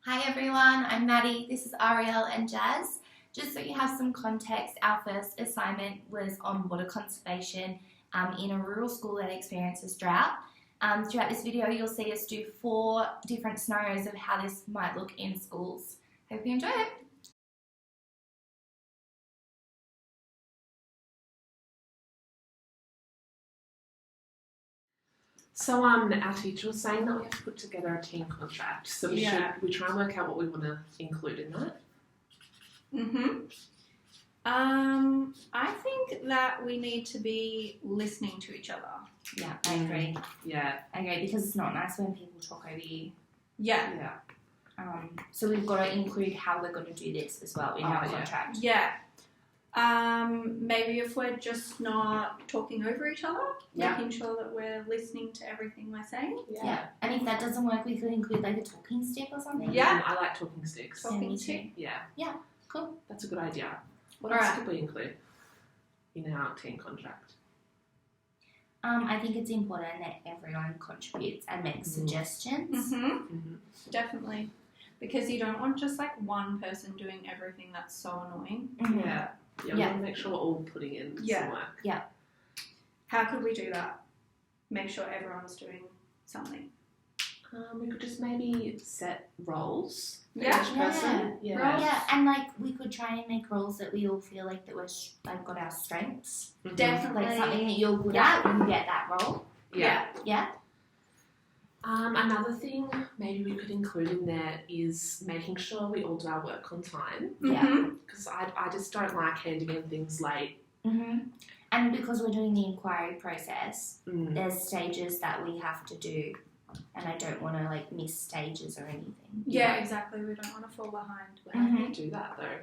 Hi everyone, I'm Maddie, this is Ariel and Jazz. Just so you have some context, our first assignment was on water conservation in a rural school that experiences drought. Throughout this video you'll see us do 4 different scenarios of how this might look in schools. Hope you enjoy it. So our teacher was saying that we have to put together a team contract. So we try and work out what we want to include in that. I think that we need to be listening to each other. Yeah, I agree. Yeah. I agree, because it's not nice when people talk over you. Yeah. So we've got to include how we're going to do this as well in our contract. Yeah. Maybe if we're just not talking over each other, making sure that we're listening to everything we're saying. Yeah. And if that doesn't work, we could include like a talking stick or something. Yeah. I like talking sticks. Talking stick. Yeah. Yeah. Cool. That's a good idea. What else could we include in our team contract? I think it's important that everyone contributes and makes suggestions. Definitely. Because you don't want just like one person doing everything. That's so annoying. Yeah. We want to make sure we're all putting in some work. Yeah. How could we do that? Make sure everyone's doing something. We could just maybe set roles for Yeah. each person. Yeah, and like we could try and make roles that we all feel like that we're like got our strengths. Definitely. Like something that you're good at, you get that role. Yeah. Another thing maybe we could include in there is making sure we all do our work on time. Because I just don't like handing in things late. And because we're doing the inquiry process, there's stages that we have to do, and I don't want to like miss stages or anything. Yeah, exactly. We don't want to fall behind. How do you do that though?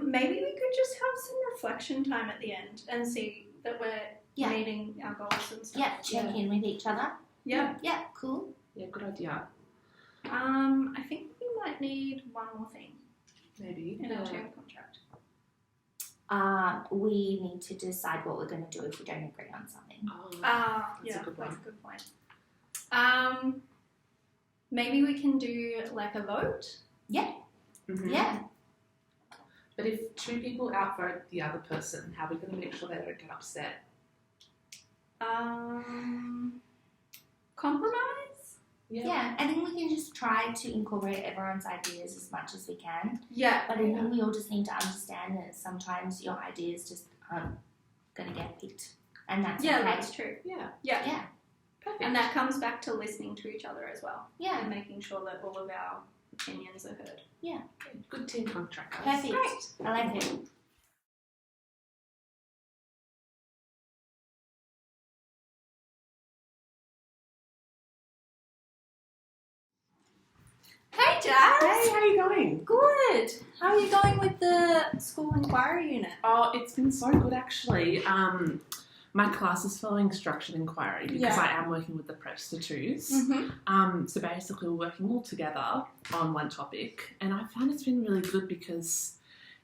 Maybe we could just have some reflection time at the end and see that we're meeting our goals and stuff. Yeah, check in with each other. Yeah. Yeah, cool. Yeah, good idea. I think we might need one more thing. Maybe. In our term contract. We need to decide what we're going to do if we don't agree on something. That's a good one. That's a good point. Maybe we can do like a vote. Yeah. Yeah. But if 2 people outvote the other person, how are we going to make sure they don't get upset? Compromise? Yeah, I think we can just try to incorporate everyone's ideas as much as we can. Yeah. But I think we all just need to understand that sometimes your ideas just aren't going to get picked. And that's okay. That's true. Yeah. Perfect. And that comes back to listening to each other as well. Yeah. And making sure that all of our opinions are heard. Yeah. Good team contract, guys. Perfect. Great. I like it. Hey, Jazz. Hey, how are you going? Good. How are you going with the school inquiry unit? Oh, it's been so good actually. My class is following structured inquiry because I am working with the preps to twos. So basically we're working all together on one topic, and I found it's been really good because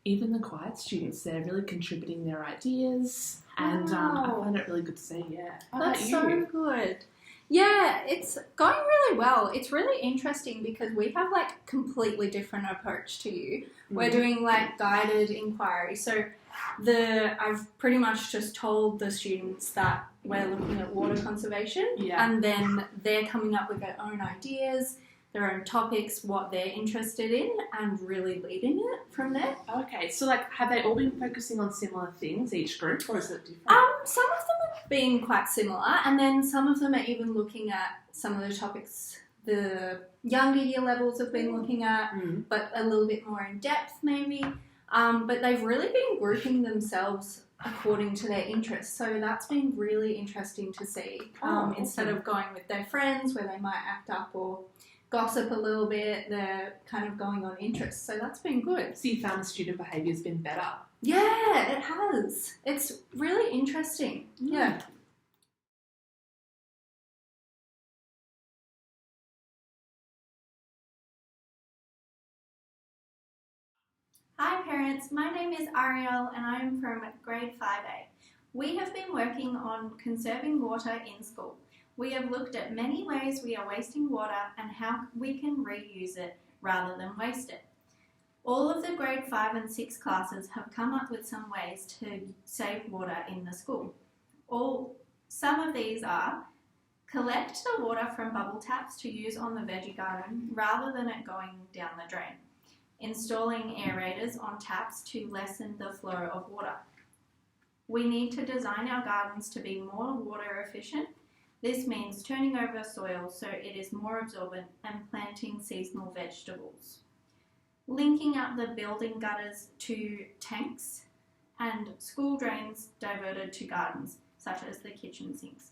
even the quiet students, they're really contributing their ideas, and I find it really good to see. That's so good. Yeah, it's going really well. It's really interesting because we have like completely different approach to you. We're doing like guided inquiry. So I've pretty much just told the students that we're looking at water conservation, and then they're coming up with their own ideas, their own topics, what they're interested in, and really leading it from there. Okay, so like have they all been focusing on similar things, each group, or is it different? Some of them have been quite similar, and then some of them are even looking at some of the topics the younger year levels have been looking at, but a little bit more in depth maybe. But they've really been grouping themselves according to their interests, so that's been really interesting to see. Instead of going with their friends where they might act up or gossip a little bit, they're kind of going on interests, so that's been good. So you found the student behaviour's been better? Yeah, it has. It's really interesting. Yeah. Hi parents, my name is Ariel and I am from grade 5A. We have been working on conserving water in school. We have looked at many ways we are wasting water and how we can reuse it rather than waste it. All of the grade 5 and 6 classes have come up with some ways to save water in the school. Some of these are: collect the water from bubble taps to use on the veggie garden rather than it going down the drain. Installing aerators on taps to lessen the flow of water. We need to design our gardens to be more water efficient. This means turning over soil so it is more absorbent and planting seasonal vegetables. Linking up the building gutters to tanks and school drains diverted to gardens, such as the kitchen sinks.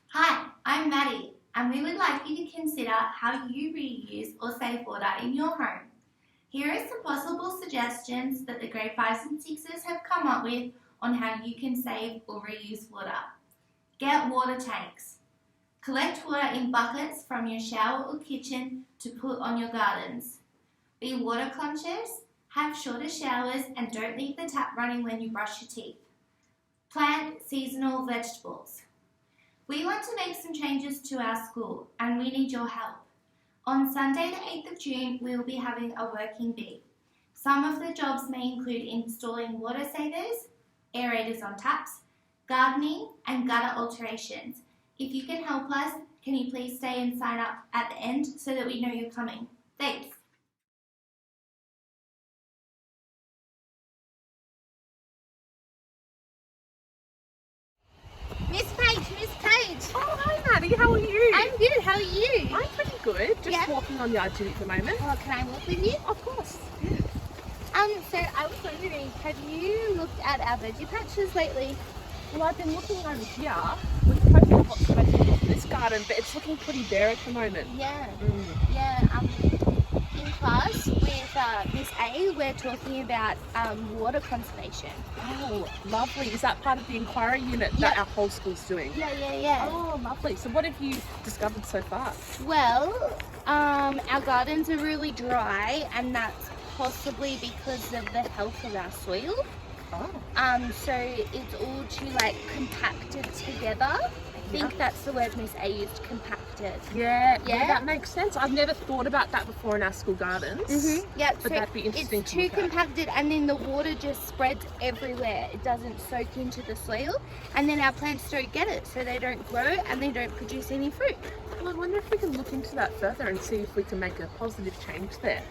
Hi, I'm Maddie, and we would like you to consider how you reuse or save water in your home. Here are some possible suggestions that the grade 5s and 6s have come up with on how you can save or reuse water. Get water tanks. Collect water in buckets from your shower or kitchen to put on your gardens. Be water conscious, have shorter showers, and don't leave the tap running when you brush your teeth. Plant seasonal vegetables. We want to make some changes to our school, and we need your help. On Sunday the 8th of June, we will be having a working bee. Some of the jobs may include installing water savers, aerators on taps, gardening, and gutter alterations. If you can help us, can you please stay and sign up at the end so that we know you're coming? Thanks. Miss Paige. Oh, hi Maddie, how are you? I'm good, how are you? I'm pretty good. Just walking on yard duty at the moment. Oh, can I walk with you? Of course. So I was wondering, have you looked at our veggie patches lately? Well, I've been looking over here. We've posted lots of vegetables in this garden, but it's looking pretty bare at the moment. Yeah. In class with Miss A, we're talking about water conservation. Oh, lovely. Is that part of the inquiry unit that our whole school's doing? Yeah. Oh, lovely. So what have you discovered so far? Well, our gardens are really dry, and that's possibly because of the health of our soil. Oh. So it's all too compacted together. I think that's the word Miss A used, compacted. Yeah, that makes sense. I've never thought about that before in our school gardens. Yeah, but so that'd be interesting it's to too look at. compacted, and then the water just spreads everywhere. It doesn't soak into the soil, and then our plants don't get it, so they don't grow and they don't produce any fruit. Well, I wonder if we can look into that further and see if we can make a positive change there.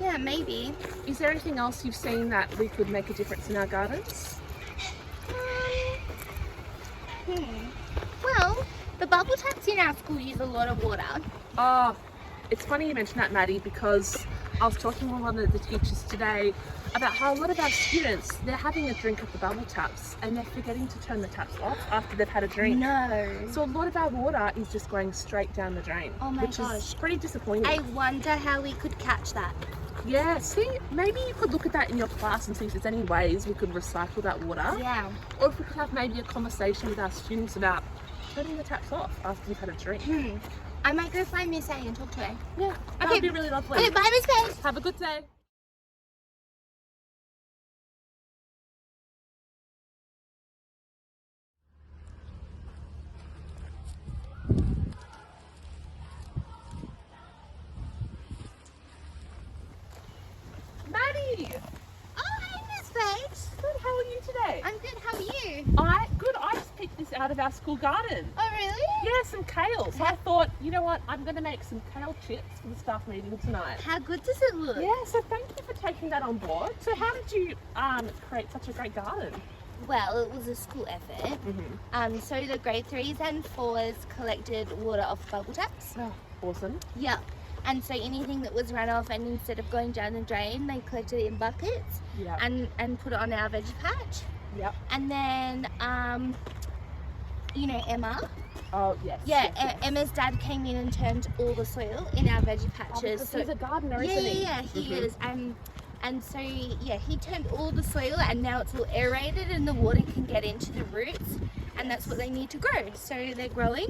Yeah, maybe. Is there anything else you've seen that we could make a difference in our gardens? Well, the bubble taps in our school use a lot of water. Oh, it's funny you mention that, Maddie, because I was talking with one of the teachers today about how a lot of our students, they're having a drink at the bubble taps and they're forgetting to turn the taps off after they've had a drink. No. So a lot of our water is just going straight down the drain. Oh my which gosh. is pretty disappointing. I wonder how we could catch that. Yeah, see, maybe you could look at that in your class and see if there's any ways we could recycle that water. Yeah. Or if we could have maybe a conversation with our students about turning the taps off after you've had a drink. I might go find Miss A and talk to her. Yeah, that would be really lovely. Okay, bye, Miss Paige. Have a good day. Maddie! Oh, hey, Miss Paige. Good, how are you today? I'm good. How are you? I just picked this out of our school garden. Oh, really? Yeah, some kale. So I thought, you know what, I'm going to make some kale chips for the staff meeting tonight. How good does it look? Yeah, so thank you for taking that on board. So how did you create such a great garden? Well, it was a school effort. So the grade 3s and 4s collected water off bubble taps. Oh, awesome. Yep. And so anything that was run off, and instead of going down the drain, they collected it in buckets and put it on our veggie patch. Yep. And then, Emma. Oh, yes. Yeah, yes. Emma's dad came in and turned all the soil in our veggie patches. So he's a gardener, isn't he? Yeah, he is. And so, he turned all the soil, and now it's all aerated and the water can get into the roots, and that's what they need to grow. So they're growing.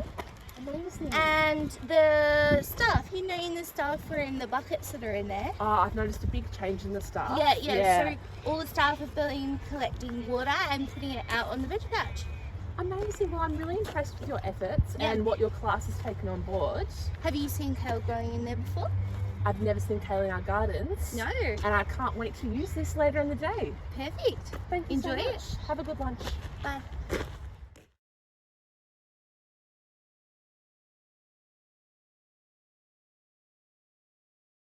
Amazing. And the stuff, in the stuff are in the buckets that are in there. Oh, I've noticed a big change in the staff. Yeah. So all the staff have been collecting water and putting it out on the veggie patch. Amazing. Well, I'm really impressed with your efforts and what your class has taken on board. Have you seen kale growing in there before? I've never seen kale in our gardens. No. And I can't wait to use this later in the day. Perfect. Thank you Enjoy so it. much. Have a good lunch. Bye.